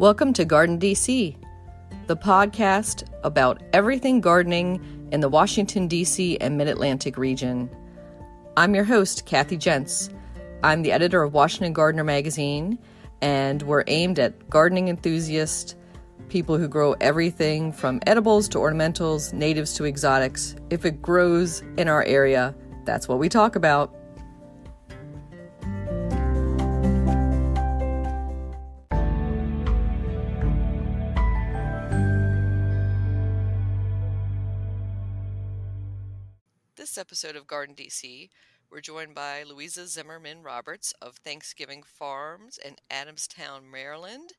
Welcome to GardenDC, the podcast about everything gardening in the Washington, D.C. and Mid-Atlantic region. I'm your host, Kathy Jentz. I'm the editor of Washington Gardener magazine, and we're aimed at gardening enthusiasts, people who grow everything from edibles to ornamentals, natives to exotics. If it grows in our area, that's what we talk about. This episode of GardenDC, we're joined by Louisa Zimmermann-Roberts of Thanksgiving Farms in Adamstown, Maryland.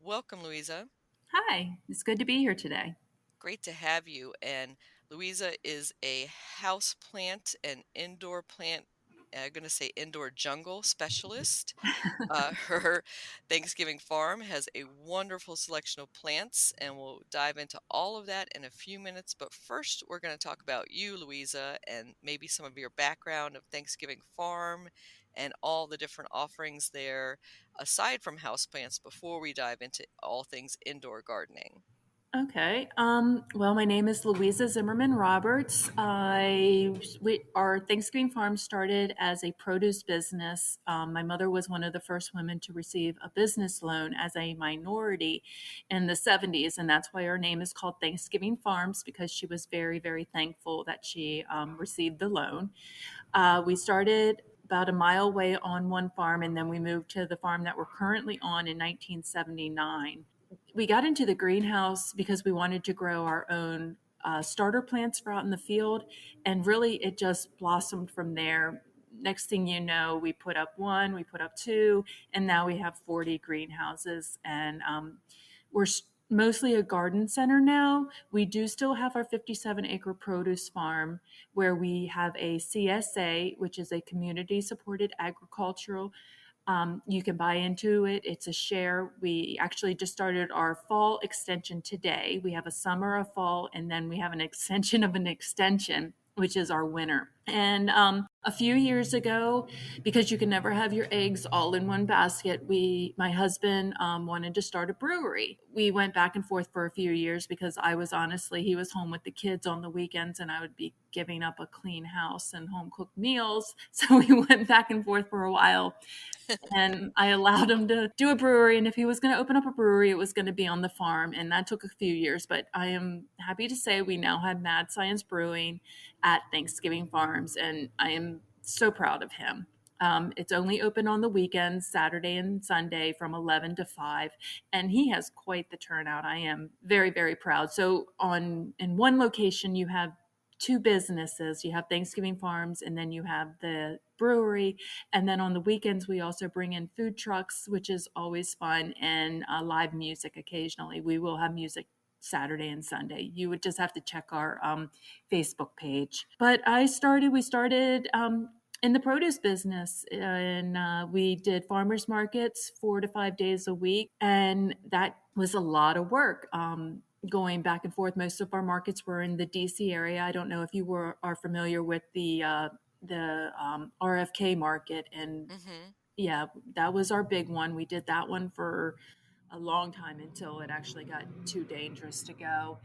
Welcome, Louisa. Hi, it's good to be here today. Great to have you. And Louisa is a houseplant and indoor plant, I'm going to say indoor jungle specialist. Her Thanksgiving farm has a wonderful selection of plants, and we'll dive into all of that in a few minutes. But first, we're going to talk about you, Louisa, and maybe some of your background of Thanksgiving Farm and all the different offerings there, aside from houseplants, before we dive into all things indoor gardening. Okay. Well, my name is Louisa Zimmermann-Roberts. Our Thanksgiving farm started as a produce business. My mother was one of the first women to receive a business loan as a minority in the 70s, and that's why our name is called Thanksgiving Farms, because she was very, very thankful that she received the loan. We started about a mile away on one farm, and then we moved to the farm that we're currently on in 1979. We got into the greenhouse because we wanted to grow our own starter plants for out in the field, and really it just blossomed from there. Next thing you know, we put up one, we put up two, and now we have 40 greenhouses, and we're mostly a garden center now. We do still have our 57-acre produce farm where we have a CSA, which is a community supported agricultural. You can buy into it. It's a share. We actually just started our fall extension today. We have a summer, a fall, and then we have an extension of an extension, which is our winter. And a few years ago, because you can never have your eggs all in one basket, my husband wanted to start a brewery. We went back and forth for a few years because he was home with the kids on the weekends, and I would be giving up a clean house and home cooked meals. So we went back and forth for a while. And I allowed him to do a brewery. And if he was going to open up a brewery, it was going to be on the farm. And that took a few years. But I am happy to say we now have Mad Science Brewing at Thanksgiving Farms. And I am so proud of him. It's only open on the weekends, Saturday and Sunday from 11 to 5. And he has quite the turnout. I am very, very proud. So in one location, you have two businesses. You have Thanksgiving Farms, and then you have the brewery. And then on the weekends, we also bring in food trucks, which is always fun, and live music occasionally. We will have music Saturday and Sunday. You would just have to check our Facebook page. But we started in the produce business, and we did farmers markets 4 to 5 days a week. And that was a lot of work. Going back and forth. Most of our markets were in the DC area. I don't know if you are familiar with the RFK market, and yeah, that was our big one. We did that one for a long time until it actually got too dangerous to go.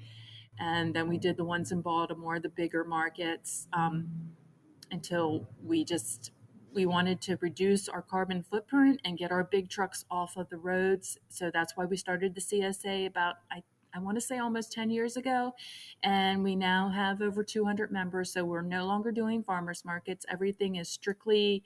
And then we did the ones in Baltimore, the bigger markets, until we wanted to reduce our carbon footprint and get our big trucks off of the roads. So that's why we started the CSA about, I want to say almost 10 years ago, and we now have over 200 members. So we're no longer doing farmers markets. Everything is strictly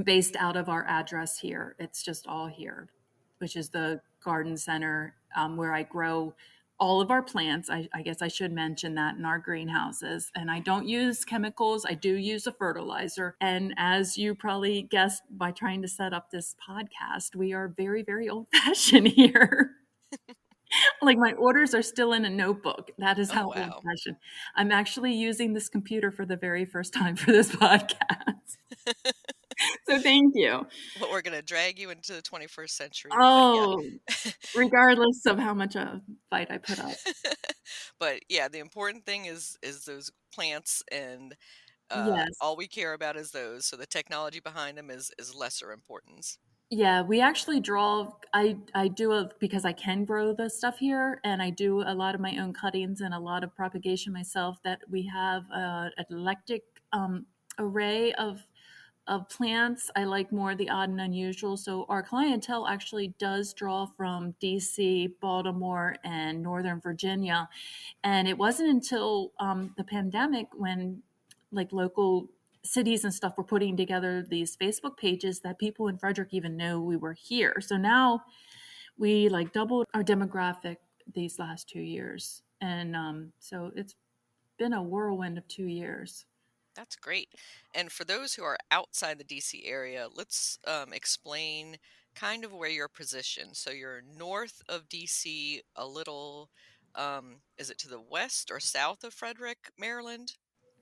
based out of our address here. It's just all here, which is the garden center where I grow all of our plants. I guess I should mention that, in our greenhouses. And I don't use chemicals. I do use a fertilizer. And as you probably guessed by trying to set up this podcast, we are very, very old-fashioned here. Like, my orders are still in a notebook. That is how old-fashioned. I'm actually using this computer for the very first time for this podcast. So thank you. Well, we're going to drag you into the 21st century. Oh, yeah. Regardless of how much a fight I put up. But yeah, the important thing is those plants, and Yes. all we care about is those. So the technology behind them is lesser importance. Yeah, we actually draw. I do a because I can grow the stuff here, and I do a lot of my own cuttings and a lot of propagation myself. That we have an eclectic array of plants. I like more the odd and unusual. So our clientele actually does draw from DC, Baltimore, and Northern Virginia. And it wasn't until the pandemic when like local cities and stuff were putting together these Facebook pages that people in Frederick even know we were here. So now we like doubled our demographic these last 2 years. And so it's been a whirlwind of 2 years. That's great. And for those who are outside the DC area, let's explain kind of where you're positioned. So you're north of DC, a little, is it to the west or south of Frederick, Maryland?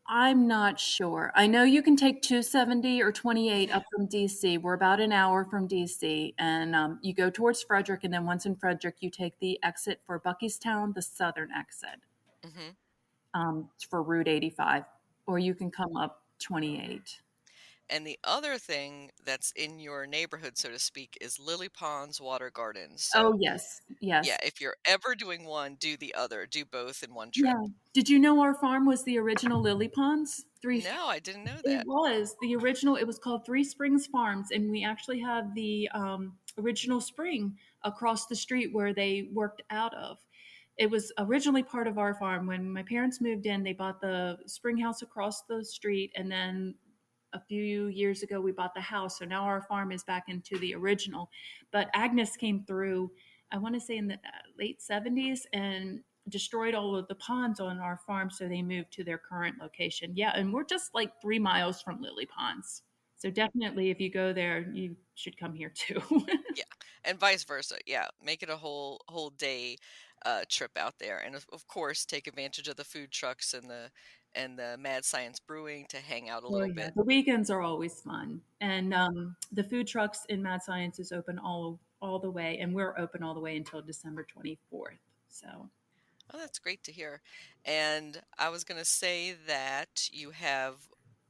I'm not sure. I know you can take 270 or 28 up from DC. We're about an hour from DC, and you go towards Frederick, and then once in Frederick, you take the exit for Buckystown, the southern exit Hmm. for Route 85, or you can come up 28. And the other thing that's in your neighborhood, so to speak, is Lilypons Water Gardens. Oh, So yes, yeah, yes. if you're ever doing one, do the other, do both in one trip. Yeah. Did you know our farm was the original Lily Ponds? Three. No, I didn't know It that. was the original. It was called Three Springs Farms, and we actually have the original spring across the street where they worked out of. It was originally part of our farm. When my parents moved in, they bought the spring house across the street, and then a few years ago we bought the house. So now our farm is back into the original. But Agnes came through, I want to say in the late 70s, and destroyed all of the ponds on our farm, so they moved to their current location. Yeah, and we're just like 3 miles from Lily Ponds. So definitely, if you go there, you should come here too. Yeah, and vice versa. Yeah, make it a whole day trip out there, and of course take advantage of the food trucks and the Mad Science Brewing to hang out a Oh little yeah, bit. the weekends are always fun, and the food trucks in Mad Science is open all the way, and we're open all the way until December 24th. So Oh, that's great to hear. And I was going to say that you have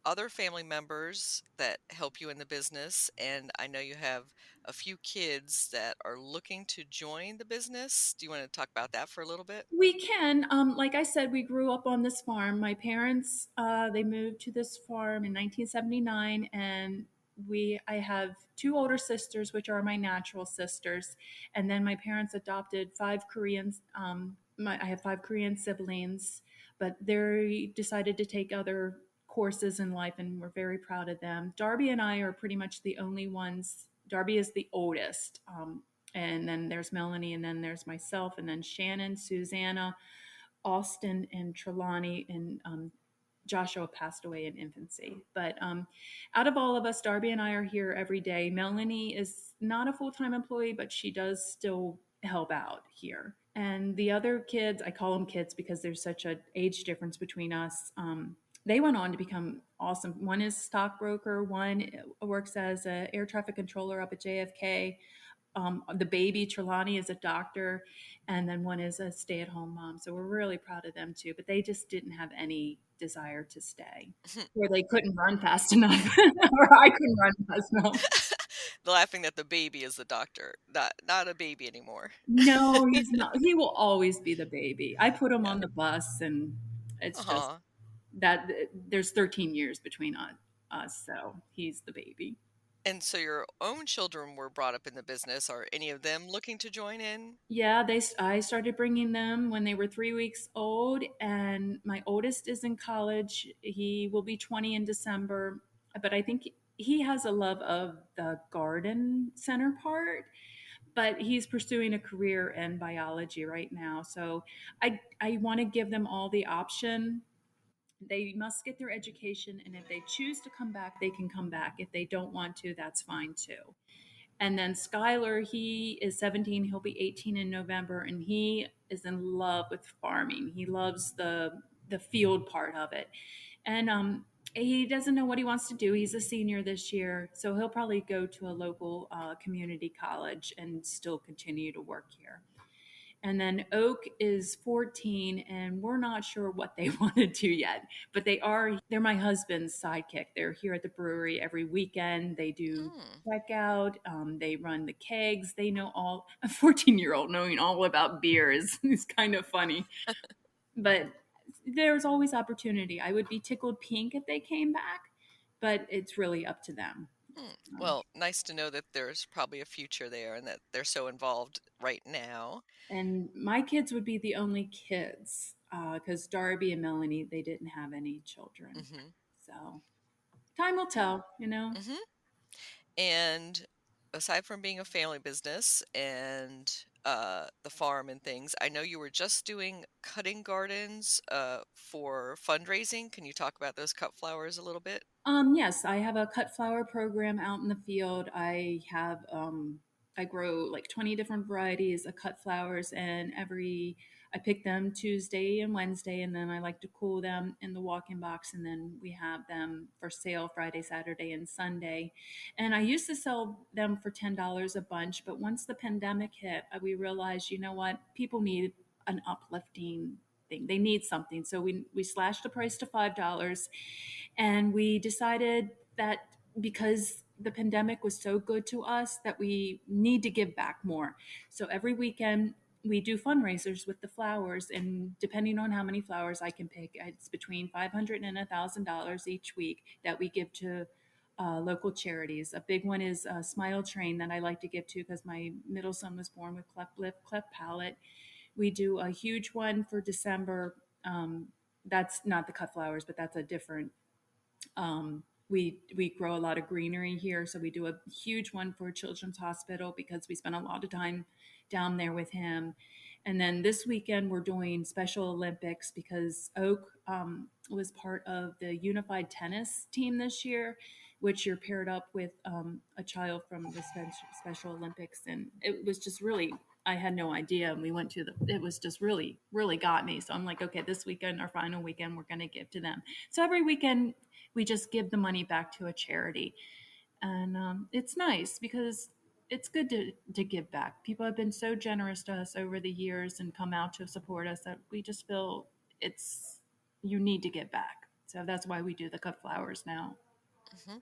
other family members that help you in the business, and I know you have a few kids that are looking to join the business. Do you want to talk about that for a little bit? we can, like I said, we grew up on this farm. My parents, they moved to this farm in 1979, and I have two older sisters, which are my natural sisters, and then my parents adopted five Koreans. I have five Korean siblings, but they decided to take other courses in life, and we're very proud of them. Darby and I are pretty much the only ones. Darby is the oldest. And then there's Melanie, and then there's myself, and then Shannon, Susanna, Austin, and Trelawney, and Joshua passed away in infancy. But out of all of us, Darby and I are here every day. Melanie is not a full time employee, but she does still help out here. And the other kids, I call them kids because there's such an age difference between us. They went on to become awesome. One is stockbroker, one works as an air traffic controller up at JFK. The baby Trelawney is a doctor, and then one is a stay-at-home mom. So we're really proud of them too. But they just didn't have any desire to stay, or they couldn't run fast enough, or I couldn't run fast enough. Laughing that the baby is the doctor, not a baby anymore. No, he's not. He will always be the baby. I put him Yeah. on the bus, and it's just Uh-huh. that there's 13 years between us, so he's the baby. And so your own children were brought up in the business. Are any of them looking to join in? Yeah, I started bringing them when they were 3 weeks old, and my oldest is in college. He will be 20 in December, but I think he has a love of the garden center part, but he's pursuing a career in biology right now. So I want to give them all the option. They must get their education, and if they choose to come back, they can come back. If they don't want to, that's fine too. And then Skylar, he is 17. He'll be 18 in November, and he is in love with farming. He loves the field part of it, and he doesn't know what he wants to do. He's a senior this year, so he'll probably go to a local community college and still continue to work here. And then Oak is 14, and we're not sure what they want to do yet. But they're my husband's sidekick. They're here at the brewery every weekend. They do Mm. checkout. They run the kegs. They know all, a 14-year-old knowing all about beer is kind of funny. But there's always opportunity. I would be tickled pink if they came back, but it's really up to them. Hmm. Um, Well, nice to know that there's probably a future there and that they're so involved right now. and my kids would be the only kids because Darby and Melanie, they didn't have any children. Hmm. So time will tell, you know. Hmm. And aside from being a family business and the farm and things, I know you were just doing cutting gardens for fundraising. Can you talk about those cut flowers a little bit? Yes, I have a cut flower program out in the field. I grow like 20 different varieties of cut flowers, and I pick them Tuesday and Wednesday, and then I like to cool them in the walk-in box, and then we have them for sale Friday, Saturday, and Sunday. And I used to sell them for $10 a bunch, but once the pandemic hit, we realized, you know what, people need an uplifting thing. They need something, so we slashed the price to $5, and we decided that because the pandemic was so good to us that we need to give back more. So every weekend we do fundraisers with the flowers, and depending on how many flowers I can pick, it's between $500 and $1,000 each week that we give to local charities. A big one is Smile Train that I like to give to because my middle son was born with cleft lip, cleft palate. We do a huge one for December. That's not the cut flowers, but that's a different we grow a lot of greenery here, so we do a huge one for Children's Hospital because we spend a lot of time down there with him. And then this weekend we're doing Special Olympics because Oak was part of the unified tennis team this year, which you're paired up with a child from the Special Olympics, and it was just really. I had no idea, and we went to it was just really, really got me. So I'm like, okay, this weekend, our final weekend, we're going to give to them. So every weekend we just give the money back to a charity, and it's nice because it's good to give back. People have been so generous to us over the years and come out to support us that we just feel it's you need to give back. So that's why we do the cut flowers now. Hmm.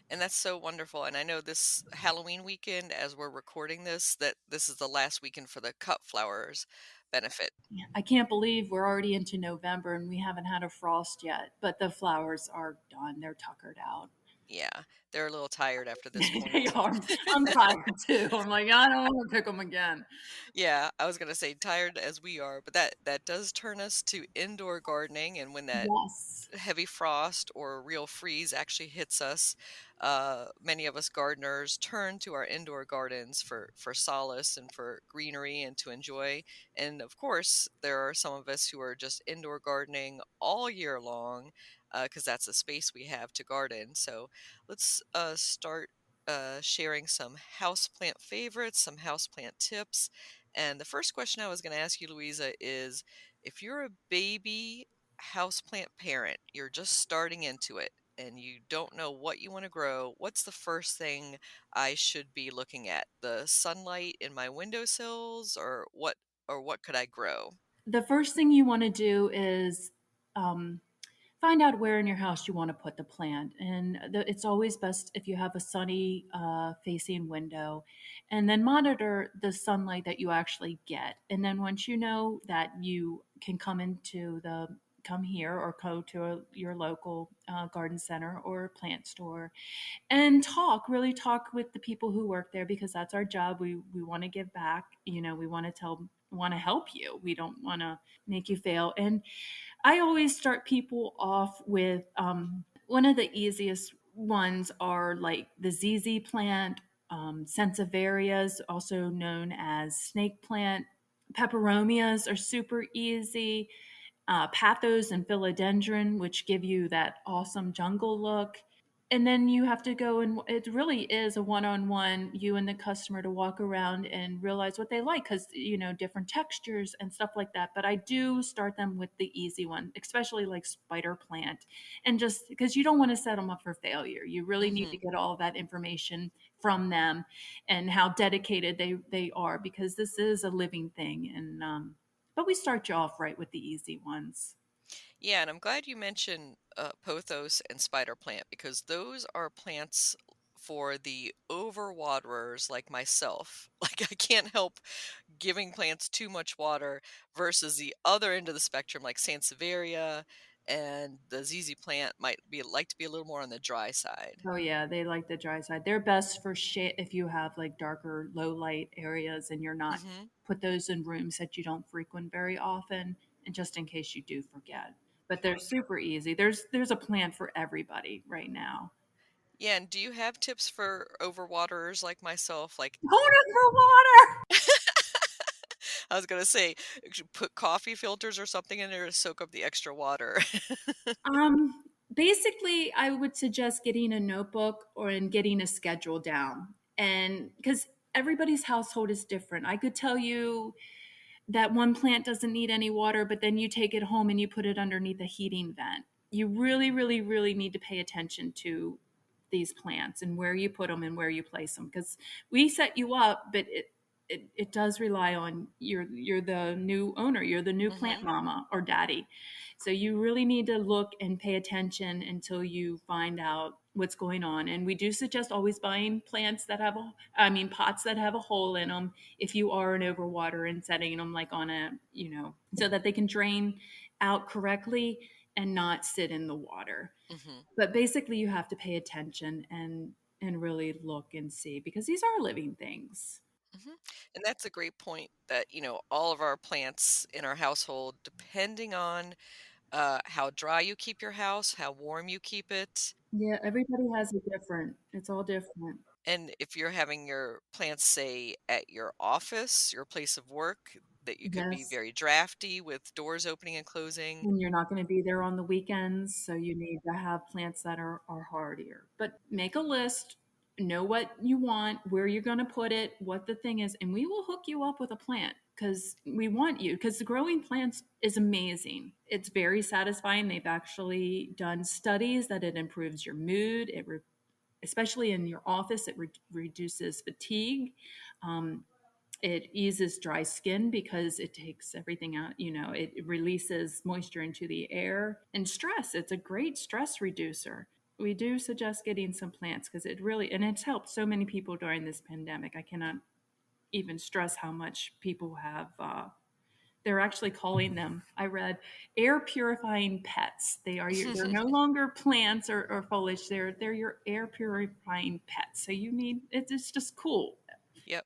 And that's so wonderful. And I know this Halloween weekend, as we're recording this, that this is the last weekend for the cut flowers benefit. I can't believe we're already into November and we haven't had a frost yet, but the flowers are done. They're tuckered out. Yeah, they're a little tired after this They point. are. I'm tired too. I'm like, I don't want to pick them again. Yeah, I was gonna say tired as we are, but that does turn us to indoor gardening, and when that Yes. heavy frost or real freeze actually hits us, many of us gardeners turn to our indoor gardens for solace and for greenery and to enjoy. And of course, there are some of us who are just indoor gardening all year long because that's the space we have to garden. So let's start sharing some houseplant favorites, some houseplant tips. And the first question I was going to ask you, Louisa, is if you're a baby houseplant parent, you're just starting into it and you don't know what you want to grow, what's the first thing I should be looking at? The sunlight in my windowsills or what could I grow? The first thing you want to do is um, find out where in your house you want to put the plant. And it's always best if you have a sunny facing window, and then monitor the sunlight that you actually get. And then once you know that you can come here or go to your local garden center or plant store and really talk with the people who work there because that's our job. We want to give back. You know, we want to help you. We don't want to make you fail. And I always start people off with one of the easiest ones are like the ZZ plant, Sensiverias, also known as snake plant. Peperomias are super easy. Pathos and Philodendron, which give you that awesome jungle look. and then you have to go, and it really is a one-on-one, you and the customer, to walk around and realize what they like, because different textures and stuff like that. But I do start them with the easy one, especially like spider plant, and just because you don't want to set them up for failure, you really need to Mhm. get all that information from them and how dedicated they are, because this is a living thing. And but we start you off right with the easy ones. Yeah, and I'm glad you mentioned pothos and spider plant because those are plants for the overwaterers like myself. Like I can't help giving plants too much water versus the other end of the spectrum, like Sansevieria and the ZZ plant might be like to be a little more on the dry side. Oh yeah, they like the dry side. They're best for shade if you have like darker, low light areas and you're not, Hmm. put those in rooms that you don't frequent very often, and just in case you do forget. But they're super easy. There's a plant for everybody right now. Yeah, and do you have tips for overwaterers like myself? Like Hold it for water. I was gonna say, put coffee filters or something in there to soak up the extra water. Basically, I would suggest getting a notebook or and getting a schedule down. And because everybody's household is different. I could tell you that one plant doesn't need any water, but then you take it home and you put it underneath a heating vent. You really, really, really need to pay attention to these plants and where you put them and where you place them, because we set you up, but it does rely on you're the new owner, you're the new plant Hmm. mama or daddy. So you really need to look and pay attention until you find out what's going on. And we do suggest always buying plants that have pots that have a hole in them if you are an overwater, and setting them like on a, so that they can drain out correctly and not sit in the water. Hmm. But basically you have to pay attention and really look and see, because these are living things. Hmm. And that's a great point that, all of our plants in our household, depending on how dry you keep your house, how warm you keep it, Yeah, everybody has a different, it's all different. and if you're having your plants, say, at your office, your place of work, that you could be Yes. very drafty with doors opening and closing. And you're not going to be there on the weekends, so you need to have plants that are hardier. But make a list, know what you want, where you're going to put it, what the thing is, and we will hook you up with a plant, because we want you. Because the growing plants is amazing. It's very satisfying. They've actually done studies that it improves your mood. Especially in your office, it reduces fatigue. Um, it eases dry skin because it takes everything out, it releases moisture into the air. And stress, it's a great stress reducer. We do suggest getting some plants because it's helped so many people during this pandemic. I cannot even stress how much people have. They're actually calling them, I read, air purifying pets. They're no longer plants or foliage. They're your air purifying pets. So it's just cool. Yep.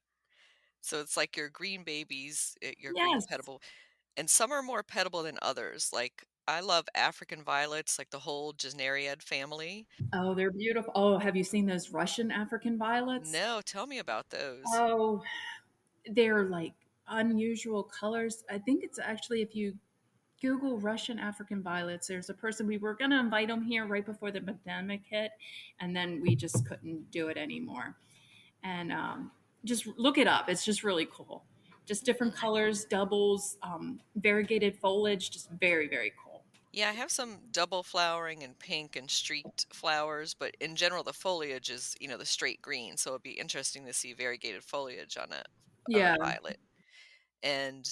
So it's like your green babies, your green Yes. petable, and some are more petable than others. Like I love African violets, like the whole Gesneriad family. Oh, they're beautiful. Oh, have you seen those Russian African violets? No, tell me about those. Oh, they're like unusual colors. I think it's actually, if you Google Russian African violets, there's a person, we were going to invite him here right before the pandemic hit, and then we just couldn't do it anymore. And just look it up. It's just really cool. Just different Mhm. colors, doubles, variegated foliage, just very, very cool. Yeah, I have some double flowering and pink and streaked flowers, but in general, the foliage is, the straight green. So it'd be interesting to see variegated foliage on a Yeah. violet. And,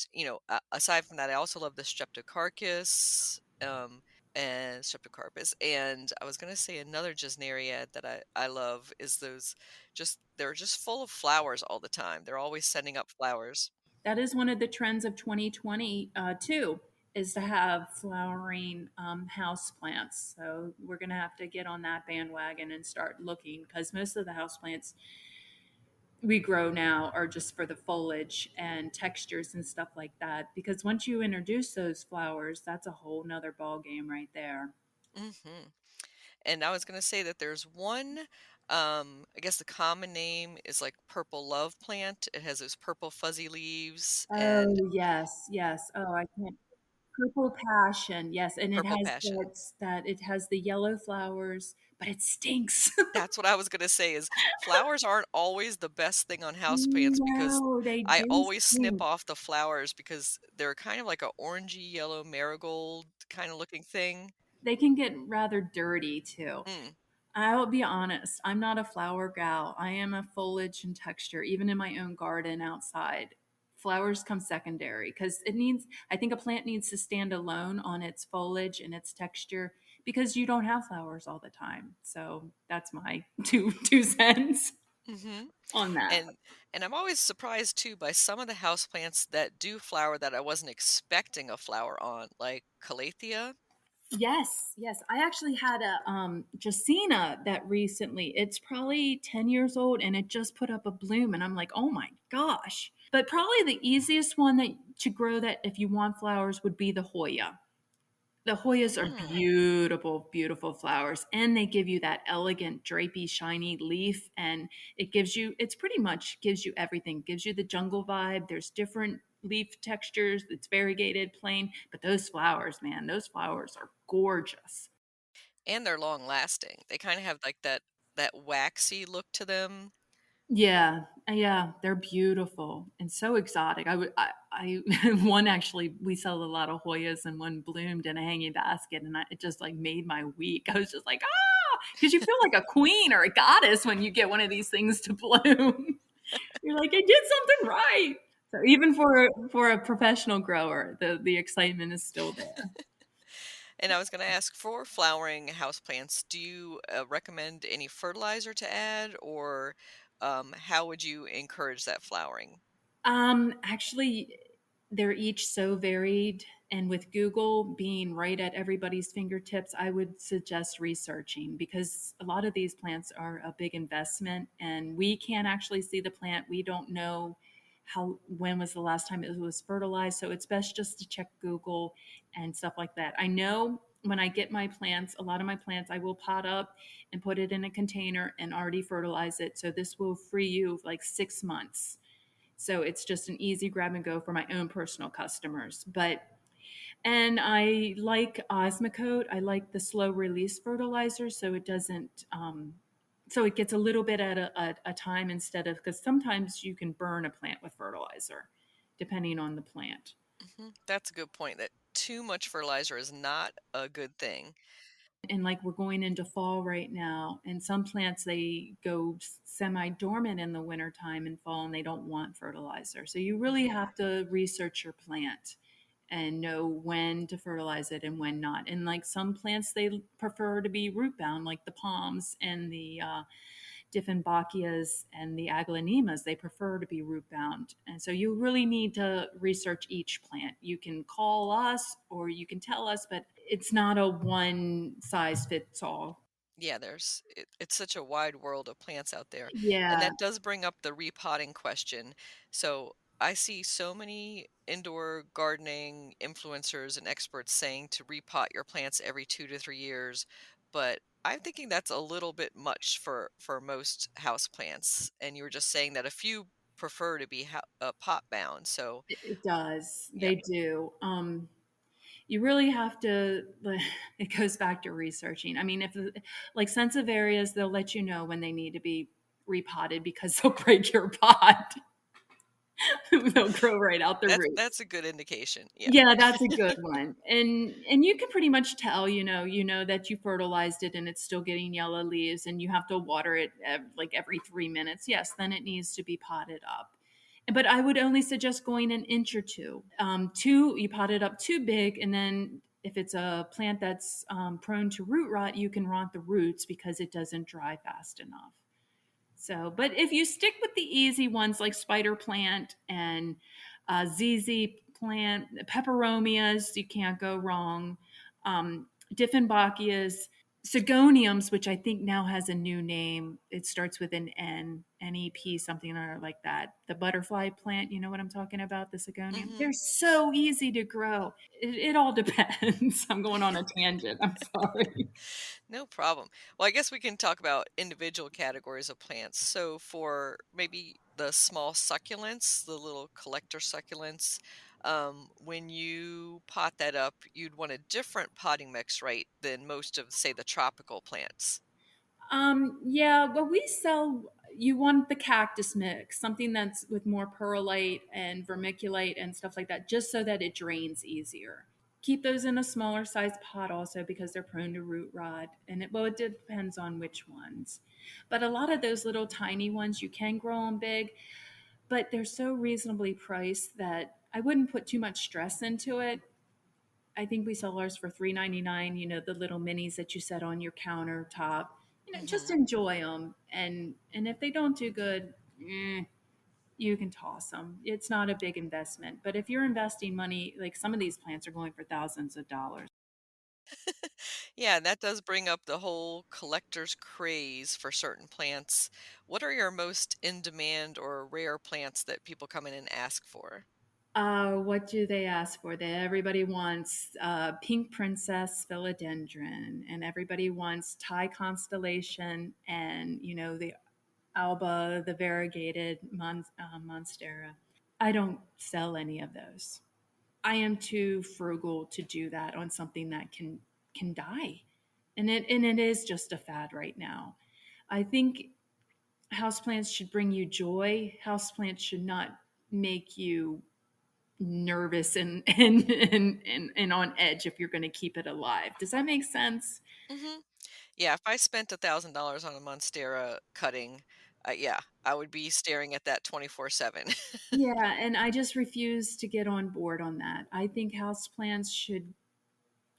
aside from that, I also love the Streptocarcus, and Streptocarpus. And I was gonna say another Gesneriad that I love is they're just full of flowers all the time. They're always sending up flowers. That is one of the trends of 2020 too, is to have flowering house plants. So we're going to have to get on that bandwagon and start looking, because most of the house plants we grow now are just for the foliage and textures and stuff like that. Because once you introduce those flowers, that's a whole nother ball game right there. Hmm. And I was gonna say that there's one, I guess the common name is like purple love plant. It has those purple fuzzy leaves, and Oh yes, yes. Oh, I can't. Purple passion, yes, and it Purple has passion. it has the yellow flowers, but it stinks. That's what I was gonna say is flowers aren't always the best thing on houseplants because No, I they always snip stink. off the flowers because they're kind of like a orangey yellow marigold kinda looking thing. They can get rather dirty too. Mm, I will be honest, I'm not a flower gal. I am a foliage and texture, even in my own garden outside. Flowers come secondary because I think a plant needs to stand alone on its foliage and its texture because you don't have flowers all the time. So that's my two cents mhm. on that. And I'm always surprised too by some of the houseplants that do flower that I wasn't expecting a flower on, like calathea. Yes, yes. I actually had a Dracaena that recently. It's probably 10 years old and it just put up a bloom and I'm like, "Oh my gosh." But probably the easiest one that to grow that if you want flowers would be the Hoya. The Hoyas are Mm. beautiful, beautiful flowers, and they give you that elegant, drapey, shiny leaf, and it's pretty much gives you everything. Gives you the jungle vibe. There's different leaf textures. It's variegated, plain, but those flowers, man, those flowers are gorgeous. And they're long lasting. They kinda have like that waxy look to them. Yeah, yeah, they're beautiful and so exotic. I one actually we sell a lot of Hoyas and one bloomed in a hanging basket, and it just like made my week. I was just like, ah, because you feel like a queen or a goddess when you get one of these things to bloom. You're like, I did something right. So even for a professional grower, the excitement is still there. And I was gonna ask for flowering houseplants, do you, recommend any fertilizer to add, or, how would you encourage that flowering? Actually, they're each so varied. And with Google being right at everybody's fingertips, I would suggest researching because a lot of these plants are a big investment and we can't actually see the plant. We don't know when was the last time it was fertilized. So it's best just to check Google and stuff like that. I know when I get my plants, a lot of my plants, I will pot up and put it in a container and already fertilize it. So this will free you of like 6 months, so it's just an easy grab and go for my own personal customers. And I like Osmocote. I like the slow release fertilizer, so it doesn't, so it gets a little bit at a time instead of, because sometimes you can burn a plant with fertilizer, depending on the plant. Mhm, that's a good point, that too much fertilizer is not a good thing. And like we're going into fall right now, and some plants they go semi dormant in the wintertime and fall and they don't want fertilizer. So you really Mhm, have to research your plant and know when to fertilize it and when not. And like some plants, they prefer to be root bound, like the palms and the Dieffenbachias and the Aglinimas, they prefer to be root bound. And so you really need to research each plant. You can call us or you can tell us, but it's not a one size fits all. yeah, it's such a wide world of plants out there, and Yeah. that does bring up the repotting question. So, I see so many indoor gardening influencers and experts saying to repot your plants every 2 to 3 years, but I'm thinking that's a little bit much for most houseplants, and you were just saying that a few prefer to be pot bound, so It does. yeah. They do. You really have to, it goes back to researching. I mean, if like sensitive areas, they'll let you know when they need to be repotted because they'll break your pot. They'll grow right out the That's roots. a good indication, yeah. Yeah, that's a good one. And you can pretty much tell, you know that you fertilized it and it's still getting yellow leaves and you have to water it like every 3 minutes. Yes, then it needs to be potted up. But I would only suggest going an inch or two. Two, you pot it up too big, and then if it's a plant that's prone to root rot, you can rot the roots because it doesn't dry fast enough. So, but if you stick with the easy ones like spider plant and ZZ plant, peperomias, you can't go wrong. Dieffenbachias, Sigoniums, which I think now has a new name. It starts with an N, NEP, something or like that. The butterfly plant, you know what I'm talking about? The Sigonium. Mhm. They're so easy to grow. It all depends. I'm going on a tangent. I'm sorry. No problem. Well, I guess we can talk about individual categories of plants. So, for maybe the small succulents, the little collector succulents, When you pot that up, you'd want a different potting mix, right, than most of, say, the tropical plants. Yeah, well, we sell, you want the cactus mix, something that's with more perlite and vermiculite and stuff like that, just so that it drains easier. Keep those in a smaller size pot also because they're prone to root rot. And it, well, it depends on which ones. But a lot of those little tiny ones, you can grow them big, but they're so reasonably priced that I wouldn't put too much stress into it. I think we sell ours for $3.99. You know, the little minis that you set on your countertop. You know, just Hmm. enjoy them, and if they don't do good, you can toss them. It's not a big investment, but if you're investing money, like some of these plants are going for thousands of dollars. Yeah, and that does bring up the whole collector's craze for certain plants. What are your most in demand or rare plants that people come in and ask for? What do they ask for? They, everybody wants pink princess philodendron, and everybody wants Thai constellation, and you know the alba, the variegated monstera. I don't sell any of those. I am too frugal to do that on something that can die. And it is just a fad right now. I think houseplants should bring you joy. Houseplants should not make you nervous and on edge if you're going to keep it alive. Does that make sense? Hmm. Yeah, if I spent $1,000 on a Monstera cutting, yeah, I would be staring at that 24/7. Yeah, and I just refuse to get on board on that. I think houseplants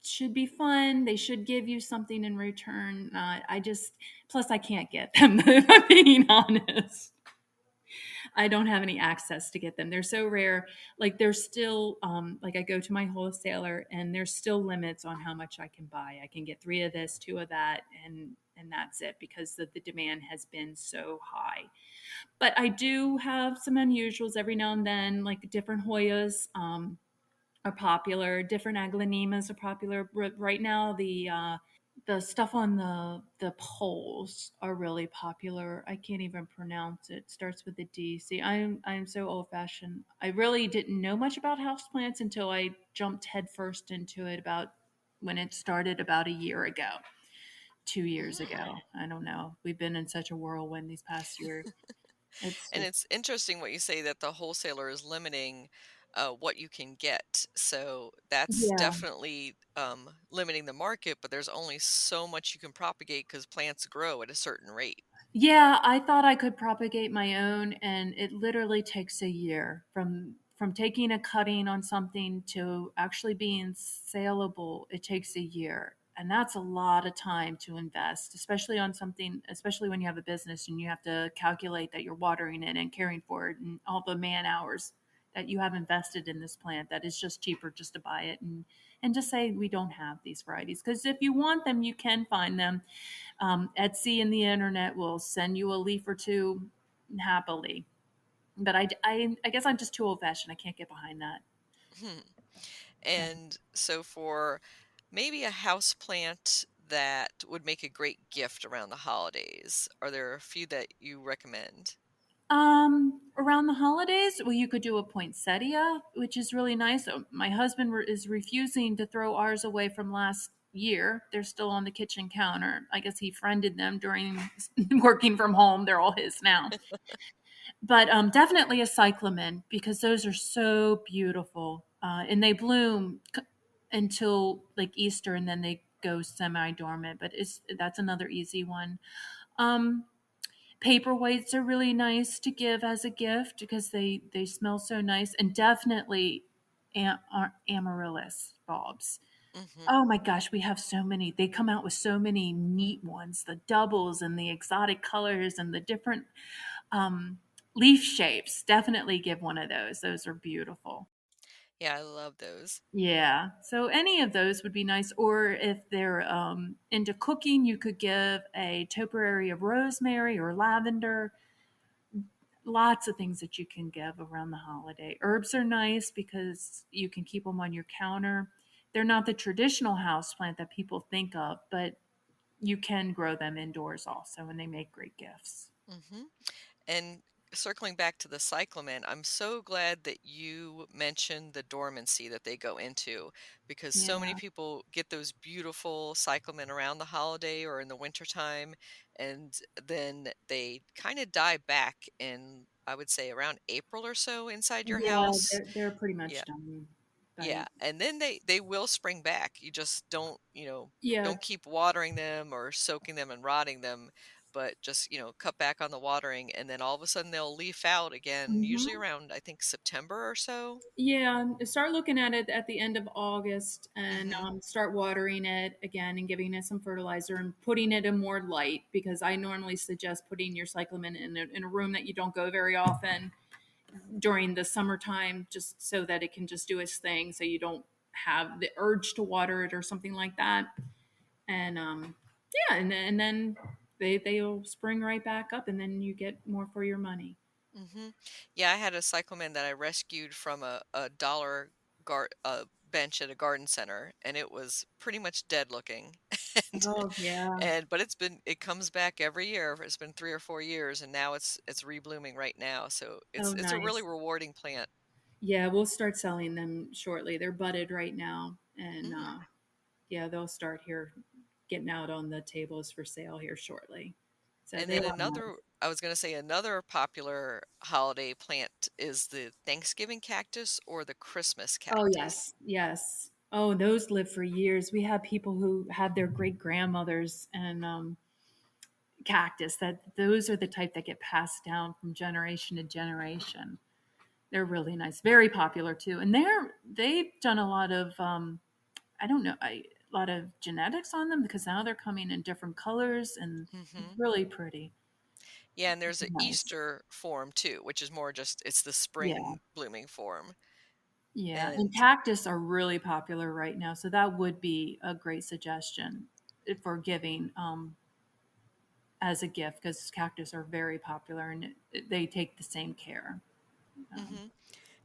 should be fun. They should give you something in return. I just, plus I can't get them. If I'm being honest, I don't have any access to get them. They're so rare. Like there's still, like I go to my wholesaler, and there's still limits on how much I can buy. I can get 3 of this, 2 of that, and that's it because the demand has been so high. But I do have some unusuals every now and then, like different Hoyas. Are popular. Different Aglinimas are popular right now. The stuff on the poles are really popular. I can't even pronounce it. It starts with a D. See, I'm so old fashioned. I really didn't know much about houseplants until I jumped headfirst into it about when it started about a year ago, 2 years Mm. ago. I don't know. We've been in such a whirlwind these past year. It's And just it's interesting what you say that the wholesaler is limiting what you can get. So that's yeah. definitely limiting the market, but there's only so much you can propagate because plants grow at a certain rate. Yeah, I thought I could propagate my own, and it literally takes a year from taking a cutting on something to actually being saleable. It takes a year, and that's a lot of time to invest, especially on something, especially when you have a business and you have to calculate that you're watering it and caring for it and all the man hours that you have invested in this plant. That is just cheaper just to buy it and just say we don't have these varieties, because if you want them, you can find them. Etsy and the internet will send you a leaf or two happily. But I guess I'm just too old fashioned. I can't get behind that. Hmm. Yeah. And so for maybe a house plant that would make a great gift around the holidays, are there a few that you recommend? Around the holidays, well, you could do a poinsettia, which is really nice. My husband is refusing to throw ours away from last year. They're still on the kitchen counter. I guess he friended them during working from home. They're all his now. But definitely a cyclamen because those are so beautiful, and they bloom until like Easter, and then they go semi dormant. But it's that's another easy one. Um, Paperweights are really nice to give as a gift because they smell so nice, and definitely amaryllis bulbs. Hmm. Oh my gosh, we have so many. They come out with so many neat ones, the doubles and the exotic colors and the different um, leaf shapes. Definitely give one of those. Those are beautiful. Yeah, I love those. Yeah. So any of those would be nice. Or if they're into cooking, you could give a topiary of rosemary or lavender. Lots of things that you can give around the holiday. Herbs are nice because you can keep them on your counter. They're not the traditional house plant that people think of, but you can grow them indoors also, and they make great gifts. Hmm. And circling back to the cyclamen, I'm so glad that you mentioned the dormancy that they go into, because so many Yeah. people get those beautiful cyclamen around the holiday or in the wintertime, and then they kind of die back in, I would say, around April or so inside your Yeah, house. they're pretty Yeah. much done Yeah, by and then they will spring back. You just don't, yeah. don't keep watering them or soaking them and rotting them, but just, cut back on the watering, and then all of a sudden they'll leaf out again, usually Mhm. around, I think, September or so. Yeah, start looking at it at the end of August and Mhm. start watering it again and giving it some fertilizer and putting it in more light because I normally suggest putting your cyclamen in a room that you don't go very often during the summertime just so that it can just do its thing so you don't have the urge to water it or something like that. And yeah, and then they'll spring right back up and then you get more for your money. Mhm. Yeah, I had a cyclamen that I rescued from a dollar bench at a garden center, and it was pretty much dead looking. And Oh yeah. but it comes back every year. It's been 3 or 4 years, and now it's reblooming right now. So Oh it's a really nice. rewarding plant. Yeah, we'll start selling them shortly. They're budded right now, and Mm. yeah, they'll start here getting out on the tables for sale here shortly. So And they then are nice. I was going to say another popular holiday plant is the Thanksgiving cactus or the Christmas Oh cactus. yes, yes. Oh, those live for years. We have people who have their great grandmothers and cactus. That those are the type that get passed down from generation to generation. They're really nice, very popular too, and they've done a lot of I don't know, a lot of genetics on them because now they're coming in different colors and Hmm. really pretty. Yeah, and there's an Nice. Easter form too, which is more just it's the Yeah. spring blooming form. Yeah. And And cactus are really popular right now. So that would be a great suggestion for giving as a gift because cactus are very popular and they take the same care. Um, hmm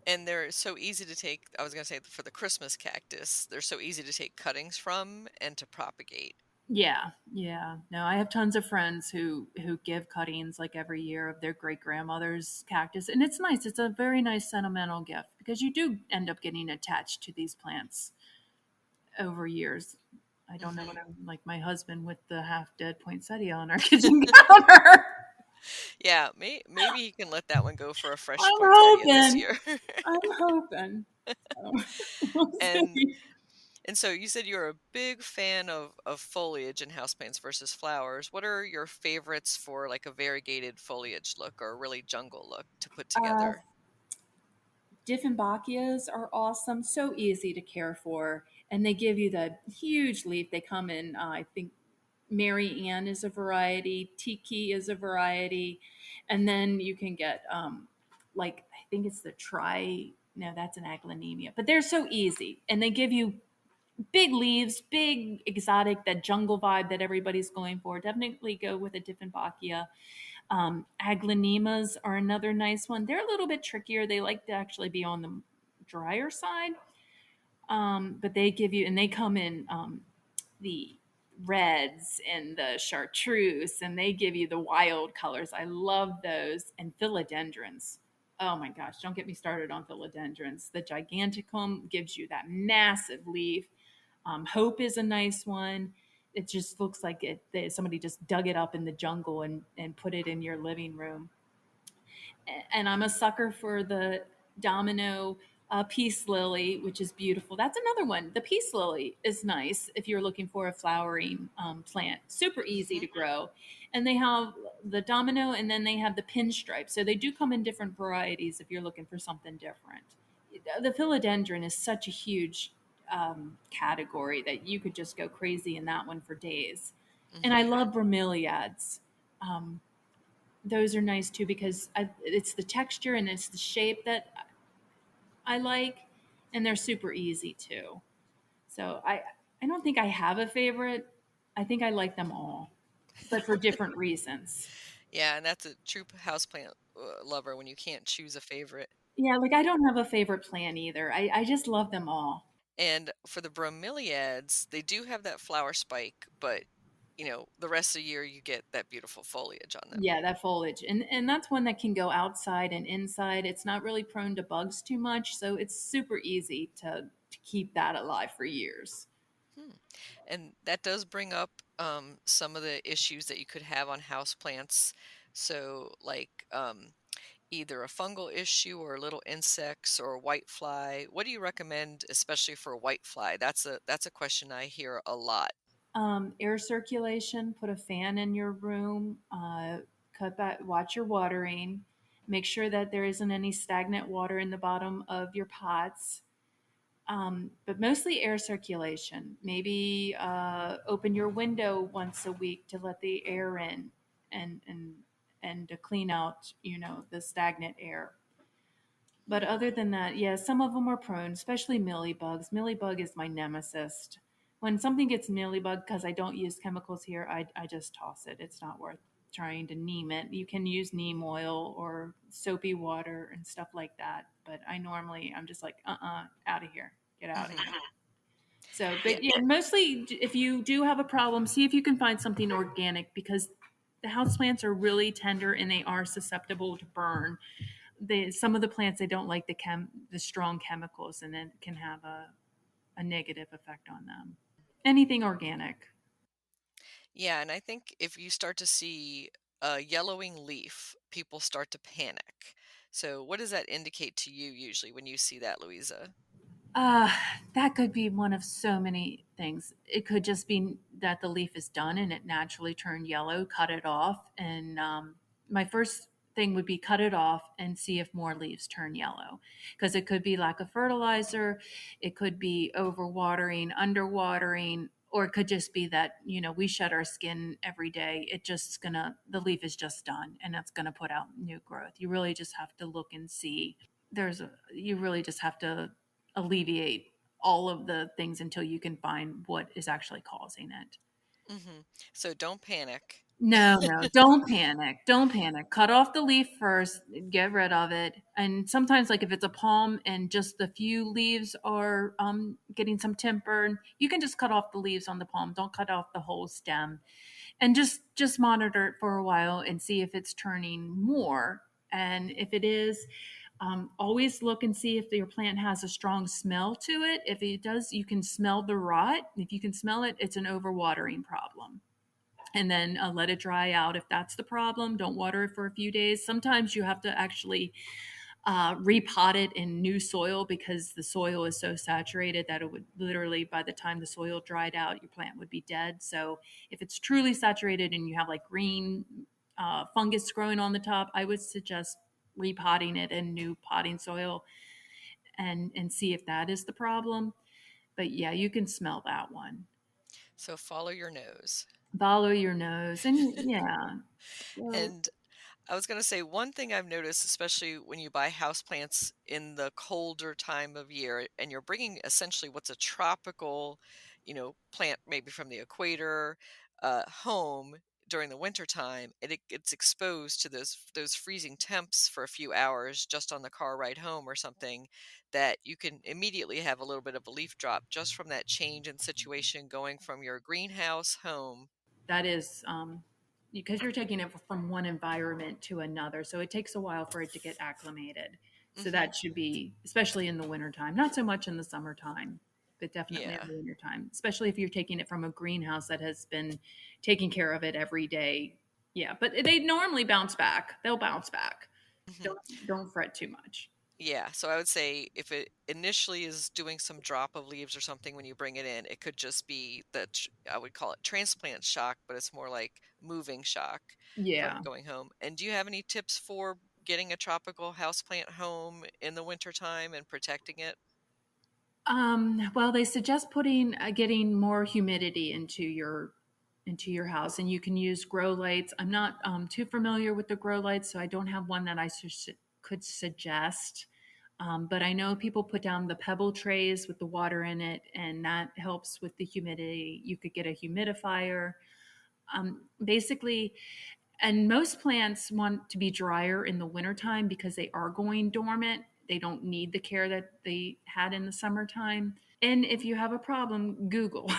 and they're so easy to take. I was going to say for the Christmas cactus, they're so easy to take cuttings from and to propagate. yeah. Yeah. No, I have tons of friends who give cuttings like every year of their great grandmother's cactus. And it's nice. It's a very nice sentimental gift because you do end up getting attached to these plants over years. I don't know what Hmm. I'm like my husband with the half dead poinsettia on our kitchen counter. Yeah, maybe he can let that one go for a fresh I'm poinsettia this hoping. year. I'm hoping. So, we'll And see. and so you said you're a big fan of foliage and houseplants versus flowers. What are your favorites for like a variegated foliage look or a really jungle look to put Uh, together? Dieffenbachias are awesome, so easy to care for, and they give you the huge leaf. They come in, I think Mary Ann is a variety, Tiki is a variety, and then you can get like I think it's the tri. No, that's an aglanemia, but they're so easy, and they give you big leaves, big exotic, that jungle vibe that everybody's going for. Definitely go with a Dieffenbachia. Aglinimas are another nice one. They're a little bit trickier. They like to actually be on the drier side, but they give you, and they come in the reds and the chartreuse, and they give you the wild colors. I love those. And philodendrons. Oh my gosh, don't get me started on philodendrons. The giganticum gives you that massive leaf. Hope is a nice one. It just looks like somebody just dug it up in the jungle and put it in your living room. And I'm a sucker for the domino peace lily, which is beautiful. That's another one. The peace lily is nice if you're looking for a flowering plant. Super easy Hmm. to grow. And they have the domino and then they have the pinstripe. So they do come in different varieties if you're looking for something different. The philodendron is such a huge category that you could just go crazy in that one for days. And I Hmm. love bromeliads. Um, those are nice too because it's the texture and it's the shape that I like, and they're super easy too. So I don't think I have a favorite. I think I like them all, but for different reasons. Yeah, and that's a true houseplant lover when you can't choose a favorite. Yeah, like I don't have a favorite plant either. I just love them all. And for the bromeliads, they do have that flower spike, but the rest of the year you get that beautiful foliage on them. Yeah, that foliage. And that's one that can go outside and inside. It's not really prone to bugs too much, so it's super easy to keep that alive for years. Hmm. And that does bring up some of the issues that you could have on houseplants. So, like either a fungal issue or little insects or white fly. What do you recommend, especially for white fly? That's a question I hear a lot. Air circulation, put a fan in your room, cut back, watch your watering, make sure that there isn't any stagnant water in the bottom of your pots. But mostly air circulation. Maybe open your window once a week to let the air in and and and to clean out, the stagnant air. But Hmm. other than that, yeah, some of them are prone, especially mealybugs. Mealybug is my nemesis. When something gets mealybug, because I don't use chemicals here, I just toss it. It's not worth trying to neem it. You can use neem oil or soapy water and stuff like that. But I'm just like, out of here. Get out of Hmm. here. So, Yeah. but yeah, mostly if you do have a problem, see if you can find something organic because the houseplants are really tender and they are susceptible to burn. Some of the plants they don't like the strong chemicals and it can have a negative effect on them. Anything organic. Yeah, and I think if you start to see a yellowing leaf, people start to panic. So, what does that indicate to you usually when you see that, Louisa? Uh, that could be one of so many things. It could just be that the leaf is done and it naturally turned yellow, cut it off. And my first thing would be cut it off and see if more leaves turn yellow. Because it could be lack of fertilizer, it could be overwatering, underwatering, or it could just be that, we shed our skin every day. The leaf is just done and it's going to put out new growth. You really just have to look and see. You really just have to alleviate all of the things until you can find what is actually causing it. Hmm. So, don't panic. No, no, don't panic. Don't panic. Cut off the leaf first, get rid of it. And sometimes, like if it's a palm and just a few leaves are getting some timber, you can just cut off the leaves on the palm. Don't cut off the whole stem. And just monitor it for a while and see if it's turning more. And if it is, always look and see if your plant has a strong smell to it. If it does, you can smell the rot. If you can smell it, it's an overwatering problem. And then let it dry out. If that's the problem, don't water it for a few days. Sometimes you have to actually repot it in new soil because the soil is so saturated that it would literally, by the time the soil dried out, your plant would be dead. So if it's truly saturated and you have like green fungus growing on the top, I would suggest repotting it in new potting soil and see if that is the problem. But yeah, you can smell that one. So, follow your nose. Follow your nose, and yeah. So And I was going to say one thing I've noticed, especially when you buy houseplants in the colder time of year, and you're bringing essentially what's a tropical, plant maybe from the equator, home during the winter time, and it gets exposed to those freezing temps for a few hours just on the car ride home or something, that you can immediately have a little bit of a leaf drop just from that change in situation going from your greenhouse home. that is because you're taking it from one environment to another. So it takes a while for it to get acclimated. So Hmm. that should be, especially in the wintertime, not so much in the summertime, but definitely in Yeah. the wintertime, especially if you're taking it from a greenhouse that has been taking care of it every day. Yeah, but they normally bounce back. They'll bounce back. Mhm. Don't fret too much. Yeah, so I would say if it initially is doing some drop of leaves or something when you bring it in, it could just be I would call it transplant shock, but it's more like moving shock from Yeah. going home. And do you have any tips for getting a tropical houseplant home in the wintertime and protecting it? Well, they suggest getting more humidity into your house, and you can use grow lights. I'm not too familiar with the grow lights, so I don't have one that could suggest. But I know people put down the pebble trays with the water in it, and that helps with the humidity. You could get a humidifier. Basically, and most plants want to be drier in the wintertime because they are going dormant. They don't need the care that they had in the summertime. And if you have a problem, Google.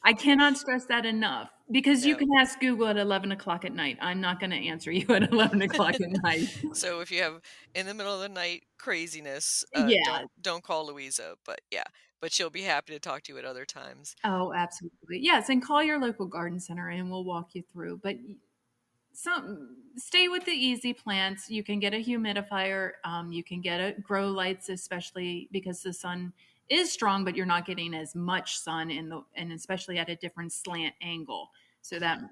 I cannot stress that enough because you No. can ask Google at 11 o'clock at night. I'm not going to answer you at 11 o'clock at night. So if you have in the middle of the night craziness, Yeah. don't call Louisa, but yeah, but she'll be happy to talk to you at other times. Oh, absolutely. Yes, and call your local garden center and we'll walk you through. But some stay with the easy plants. You can get a humidifier. You can get a grow lights, especially because the sun is strong, but you're not getting as much sun and especially at a different slant angle. So that Mhm.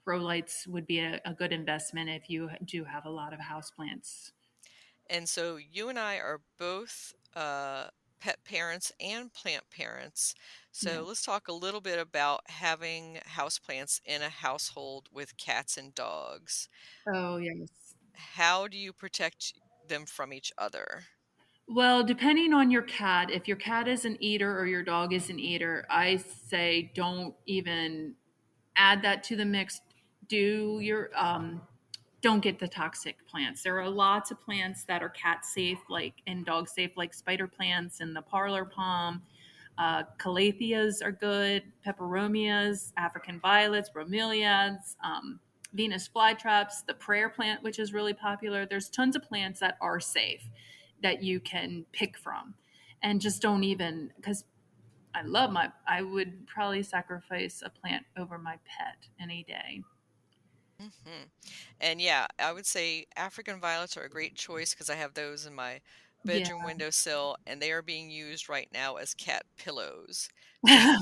grow lights would be a good investment if you do have a lot of house plants. And so you and I are both pet parents and plant parents. Yeah. So let's talk a little bit about having houseplants in a household with cats and dogs. Oh, yes. How do you protect them from each other? Well, depending on your cat, if your cat is an eater or your dog is an eater, I say don't even add that to the mix. Do your don't get the toxic plants. There are lots of plants that are cat safe, like and dog safe, like spider plants and the parlor palm. Calatheas are good, peperomias, African violets, bromeliads, Venus flytraps, the prayer plant, which is really popular. There's tons of plants that are safe that you can pick from, and just don't even because I would probably sacrifice a plant over my pet any day. Hmm. And yeah, I would say African violets are a great choice because I have those in my Yeah. bedroom windowsill and they are being used right now as cat pillows. So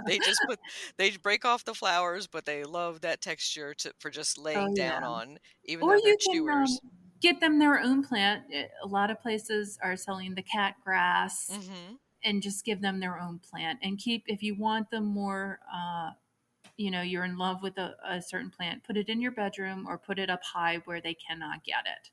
they just put they break off the flowers, but they love that texture for just Oh laying down yeah. on, even Or though they're you can chewers. get them their own plant. A lot of places are selling the cat grass Hmm. and just give them their own plant and keep if you want them more you're in love with a certain plant, put it in your bedroom or put it up high where they cannot get it.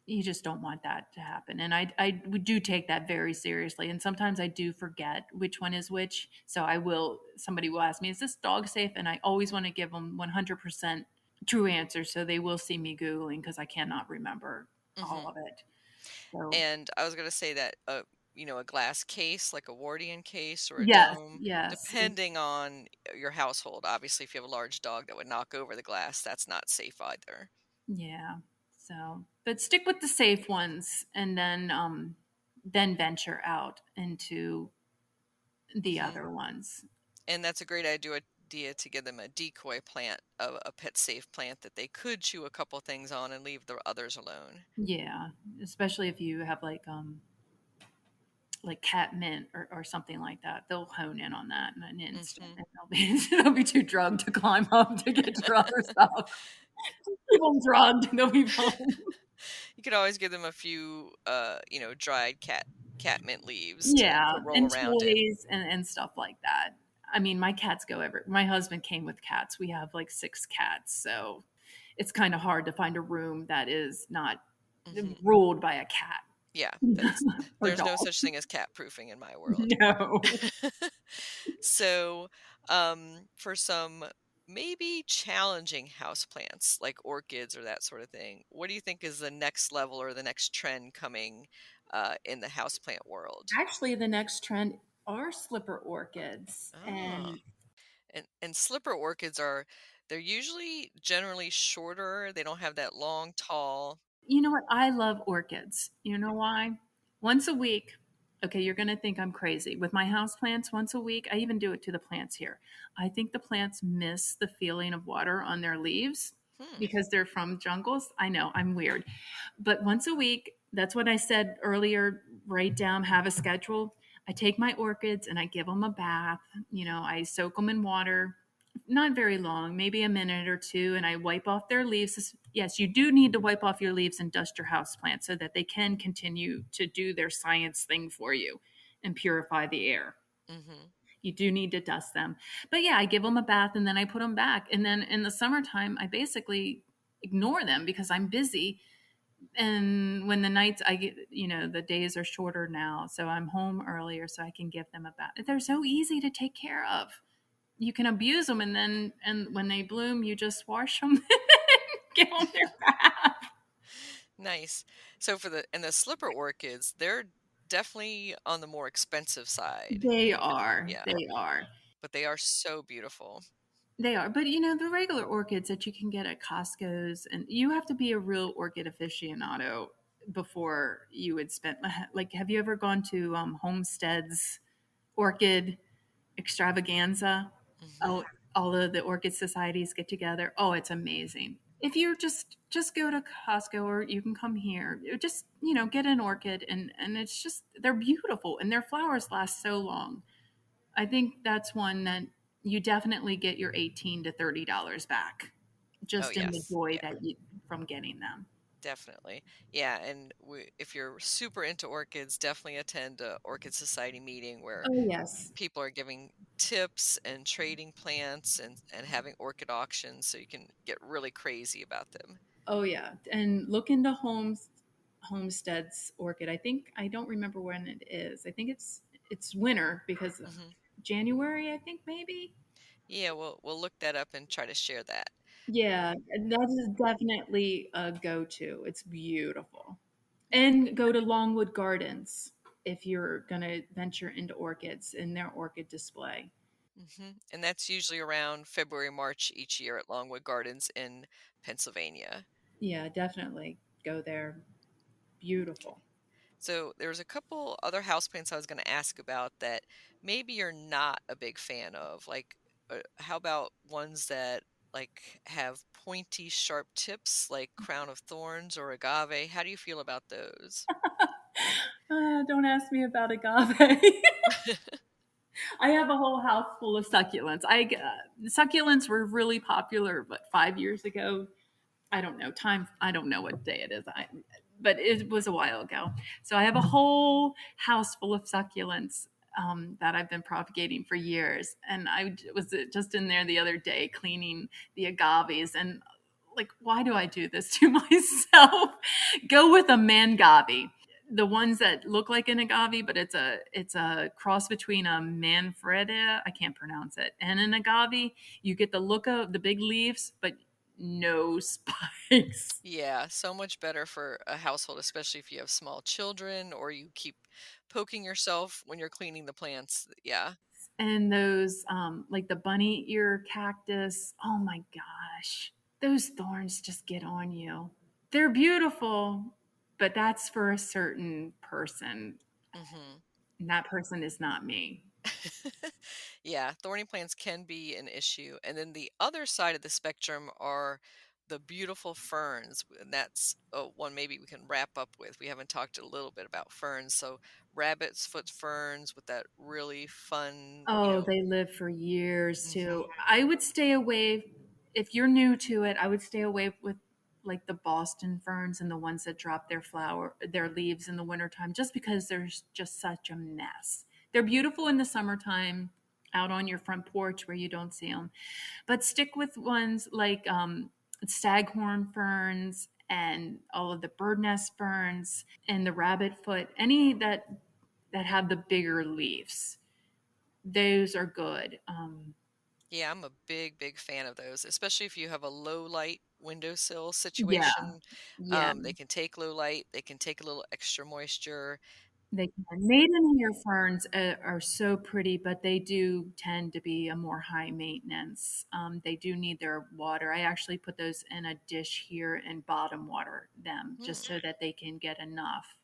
You just don't want that to happen. And I do take that very seriously. And sometimes I do forget which one is which. So somebody will ask me, is this dog safe? And I always want to give them 100% true answers. So they will see me Googling because I cannot remember all Hmm. of it. So, And I was gonna say that a glass case, like a Wardian case or a yes, dome, yes. depending on your household. Obviously, if you have a large dog that would knock over the glass, that's not safe either. Yeah. So, but stick with the safe ones and then venture out into the Hmm. other ones. And that's a great idea to give them a decoy plant, a pet safe plant that they could chew a couple things on and leave the others alone. Yeah, especially if you have like cat mint or something like that. They'll hone in on that in an instant Hmm. and they'll be too drugged to climb up to get your other stuff. Keep them drugged, they'll be fine. You could always give them a few, dried cat mint leaves Yeah, to roll and around in. toys and stuff like that. I mean, my cats go every my husband came with cats. We have like 6 cats, so it's kinda hard to find a room that is not Hmm. ruled by a cat Yeah, that's or there's dog. no such thing as cat proofing in my world. No. So, for some maybe challenging houseplants like orchids or that sort of thing, what do you think is the next level or the next trend coming in the houseplant world? Actually, the next trend are slipper orchids, Ah, and and slipper orchids they're usually generally shorter. They don't have that long, tall. you know what? I love orchids. You know why? Once a week, okay, you're going to think I'm crazy. With my house plants, once a week, I even do it to the plants here. I think the plants miss the feeling of water on their leaves Hmm. because they're from jungles. I know, I'm weird. But once a week, that's what I said earlier, write down, have a schedule. I take my orchids and I give them a bath. I soak them in water, not very long, maybe a minute or two, and I wipe off their leaves. Yes, you do need to wipe off your leaves and dust your house plant so that they can continue to do their science thing for you and purify the air. Hmm. You do need to dust them. But yeah, I give them a bath and then I put them back. And then in the summertime, I basically ignore them because I'm busy. And when the nights I get, the days are shorter now, so I'm home earlier so I can give them a bath. They're so easy to take care of. You can abuse them and when they bloom, you just wash them and give them their bath. Nice. So the slipper orchids, they're definitely on the more expensive side They because are. yeah. They are. but they are so beautiful. They are, but the regular orchids that you can get at Costco's, and you have to be a real orchid aficionado before you would spend. Like, have you ever gone to Homestead's orchid extravaganza? Hmm. Oh, all of the orchid societies get together. Oh, it's amazing. If you just go to Costco, or you can come here, just get an orchid, and it's just, they're beautiful and their flowers last so long. I think that's one that you definitely get your $18 to $30 back, Oh, just in the yes. joy Yeah, that you from getting them. definitely. Yeah, and if you're super into orchids, definitely attend a Orchid Society meeting where Oh yes. people are giving tips and trading plants and having orchid auctions so you can get really crazy about them. Oh yeah. And look into Homestead's orchid. I don't remember when it is. I think it's winter because Hmm. January, I think maybe. Yeah, we'll look that up and try to share that. Yeah, that is definitely a go-to. It's beautiful. And go to Longwood Gardens if you're going to venture into orchids in their orchid display. And that's usually around February, March each year at Longwood Gardens in Pennsylvania. Yeah, definitely go there. Okay. Beautiful. So there's a couple other houseplants I was going to ask about that maybe you're not a big fan of. Like, how about ones that like have pointy, sharp tips, like crown of thorns or agave? How do you feel about those? Don't ask me about agave. I have a whole house full of succulents. Succulents were really popular, but 5 years ago. I don't know time. I don't know what day it is. But it was a while ago. So I have a whole house full of succulents that I've been propagating for years. And I was just in there the other day cleaning the agaves, and like, why do I do this to myself? Go with a mangave, the ones that look like an agave, but it's a cross between a manfreda, I can't pronounce it, and an agave. You get the look of the big leaves, but no spikes. Yeah, so much better for a household, especially if you have small children or you keep poking yourself when you're cleaning the plants. Yeah. And those, like the bunny ear cactus, oh my gosh, those thorns just get on you. They're beautiful, but that's for a certain person. Hmm. And that person is not me. Yeah, thorny plants can be an issue. And then the other side of the spectrum are the beautiful ferns. And that's one maybe we can wrap up with. We haven't talked a little bit about ferns. So, rabbit's foot ferns with that really fun, Oh, they live for years too. mhm. I would stay away, if you're new to it, I would stay away with like the Boston ferns and the ones that drop their leaves in the wintertime, just because there's just such a mess. They're beautiful in the summertime out on your front porch where you don't see them. But stick with ones like staghorn ferns and all of the bird nest ferns and the rabbit foot, any that have the bigger leaves, those are good. Yeah, I'm a big, big fan of those, especially if you have a low light windowsill Yeah, situation. yeah, They can take low light, they can take a little extra moisture. they can. Maidenhair ferns are so pretty, but they do tend to be a more high maintenance. They do need their water. I actually put those in a dish here and bottom water them just Hmm. so that they can get enough.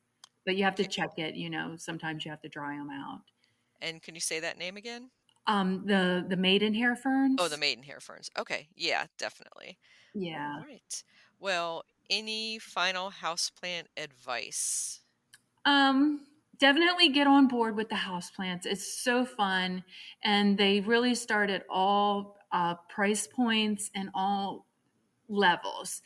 But you have to Can, check it. Sometimes you have to dry them out. and can you say that name again? The maidenhair Oh, the ferns. maidenhair ferns. Okay, yeah, definitely. All Yeah. right. Well, any final houseplant advice? Um, Definitely get on board with the houseplants. It's so fun, and they really start at all price points and all levels.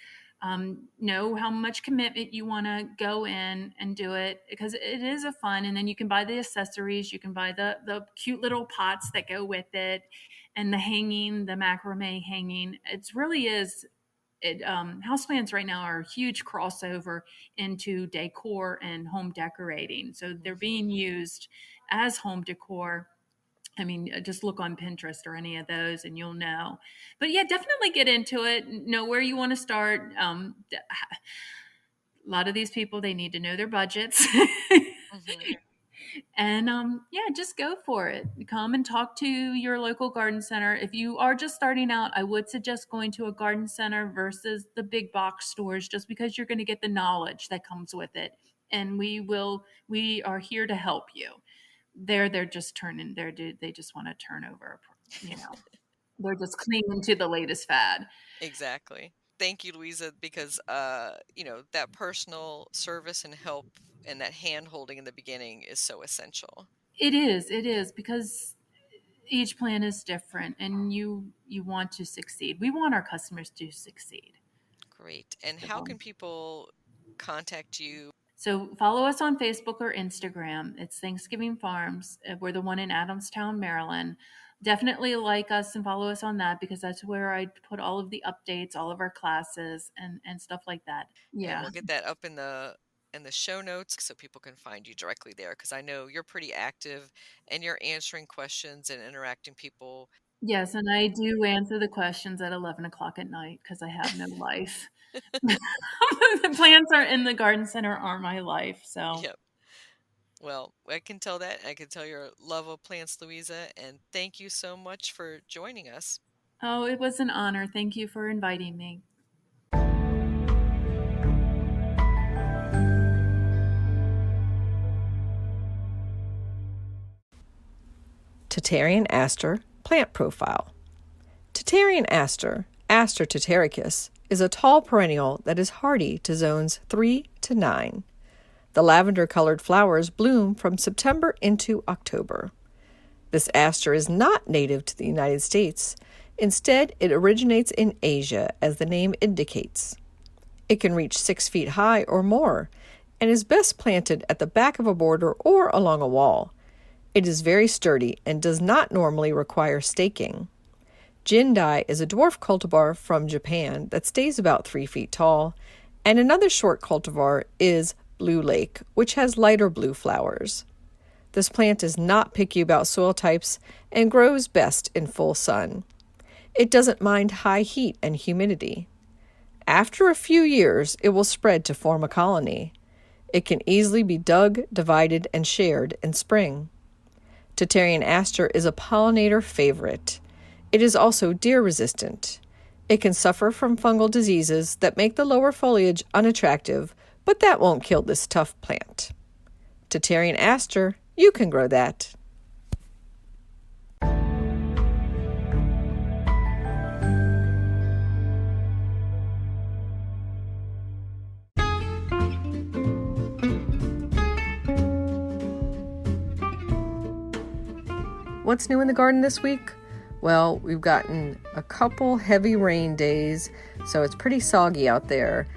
Know how much commitment you want to go in and do it, because it is a fun. And then you can buy the accessories. You can buy the cute little pots that go with it, and the macrame hanging. It really is. Houseplants right now are a huge crossover into decor and home decorating. So they're Hmm. being used as home decor. I mean, just look on Pinterest or any of those and you'll know. But yeah, definitely get into it. Know where you want to start. A lot of these people, they need to know their budgets. Hmm. And yeah, just go for it. Come and talk to your local garden center. If you are just starting out, I would suggest going to a garden center versus the big box stores, just because you're going to get the knowledge that comes with it. And we are here to help you. They're just turning there. They just want to turn over, they're just clinging to the latest fad. Exactly. Thank you, Louisa, because that personal service and help and that hand holding in the beginning is so essential. It is because each plan is different, and you want to succeed. We want our customers to succeed. Great. And how So, can people contact you? so follow us on Facebook or Instagram. It's Thanksgiving Farms. We're the one in Adamstown, Maryland. Definitely like us and follow us on that, because that's where I put all of the updates, all of our classes, and stuff like that. And Yeah. we'll get that up in the show notes so people can find you directly there, because I know you're pretty active and you're answering questions and interacting people. Yes, and I do answer the questions at 11 o'clock at night because I have no life. The plants are in the garden center are my life. So, Yep. Well, I can tell that. I can tell your love of plants, Louisa, and thank you so much for joining us. oh, it was an honor. Thank you for inviting me. Tatarian Aster Plant Profile. Tatarian Aster, Aster tataricus, is a tall perennial that is hardy to zones 3 to 9. The lavender-colored flowers bloom from September into October. This aster is not native to the United States. Instead, it originates in Asia, as the name indicates. It can reach 6 feet high or more, and is best planted at the back of a border or along a wall. It is very sturdy and does not normally require staking. Jindai is a dwarf cultivar from Japan that stays about 3 feet tall, and another short cultivar is Blue Lake, which has lighter blue flowers. This plant is not picky about soil types and grows best in full sun. It doesn't mind high heat and humidity. After a few years, it will spread to form a colony. It can easily be dug, divided, and shared in spring. Tatarian Aster is a pollinator favorite. It is also deer-resistant. It can suffer from fungal diseases that make the lower foliage unattractive, but that won't kill this tough plant. Tatarian Aster, you can grow that. What's new in the garden this week? Well, we've gotten a couple heavy rain days, so it's pretty soggy out there.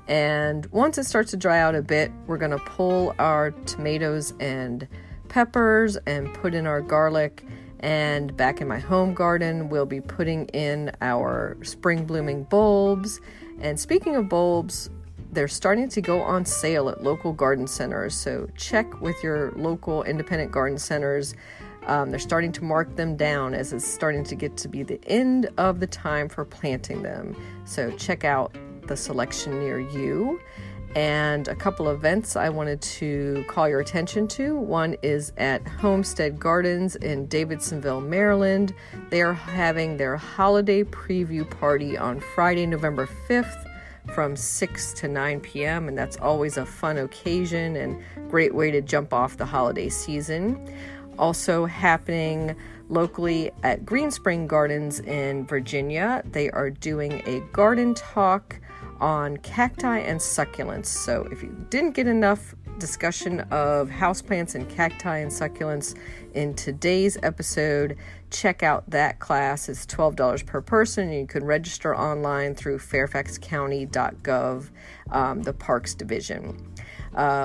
And once it starts to dry out a bit, we're going to pull our tomatoes and peppers and put in our garlic. And back in my home garden, we'll be putting in our spring blooming bulbs. And speaking of bulbs, they're starting to go on sale at local garden centers. So check with your local independent garden centers. They're starting to mark them down as it's starting to get to be the end of the time for planting them. So check out the selection near you. And a couple of events I wanted to call your attention to. One is at Homestead Gardens in Davidsonville, Maryland. They are having their holiday preview party on Friday, November 5th from 6 to 9 p.m. And that's always a fun occasion and great way to jump off the holiday season. Also happening locally at Green Spring Gardens in Virginia, they are doing a garden talk on cacti and succulents. So if you didn't get enough discussion of houseplants and cacti and succulents in today's episode, check out that class. It's $12 per person, and you can register online through fairfaxcounty.gov, the Parks Division.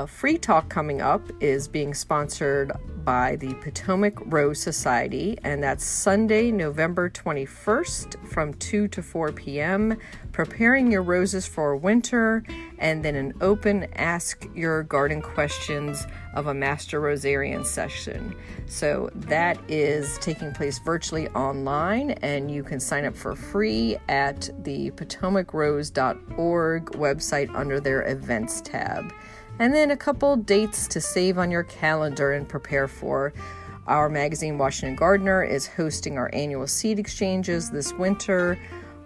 Free talk coming up is being sponsored by the Potomac Rose Society, and that's Sunday, November 21st from 2 to 4 p.m. Preparing your roses for winter, and then an open Ask Your Garden Questions of a Master Rosarian session. So that is taking place virtually online, and you can sign up for free at the potomacrose.org website under their events tab. And then a couple dates to save on your calendar and prepare for. Our magazine, Washington Gardener, is hosting our annual seed exchanges this winter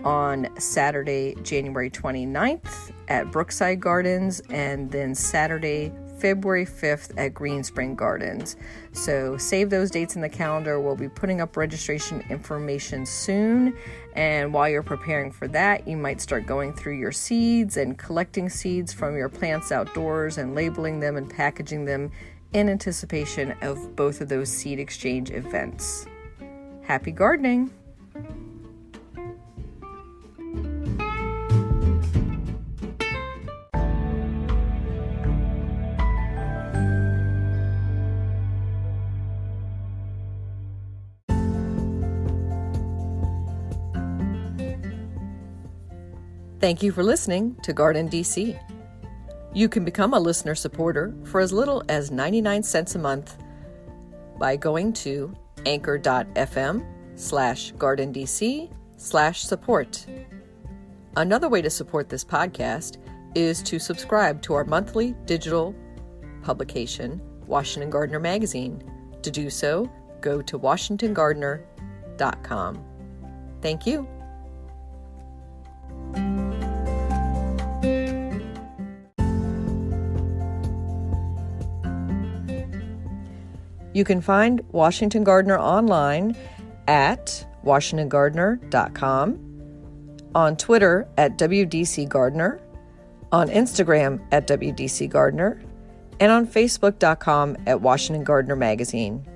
on Saturday, January 29th at Brookside Gardens, and then Saturday, February 5th at Green Spring Gardens. So save those dates in the calendar. We'll be putting up registration information soon. And while you're preparing for that, you might start going through your seeds and collecting seeds from your plants outdoors and labeling them and packaging them in anticipation of both of those seed exchange events. Happy gardening! Thank you for listening to GardenDC. You can become a listener supporter for as little as 99 cents a month by going to anchor.fm/GardenDC/support. Another way to support this podcast is to subscribe to our monthly digital publication, Washington Gardener Magazine. To do so, go to WashingtonGardener.com. Thank you. You can find Washington Gardener online at WashingtonGardener.com, on Twitter at WDC Gardener, on Instagram at WDC Gardener, and on Facebook.com at Washington Gardener Magazine.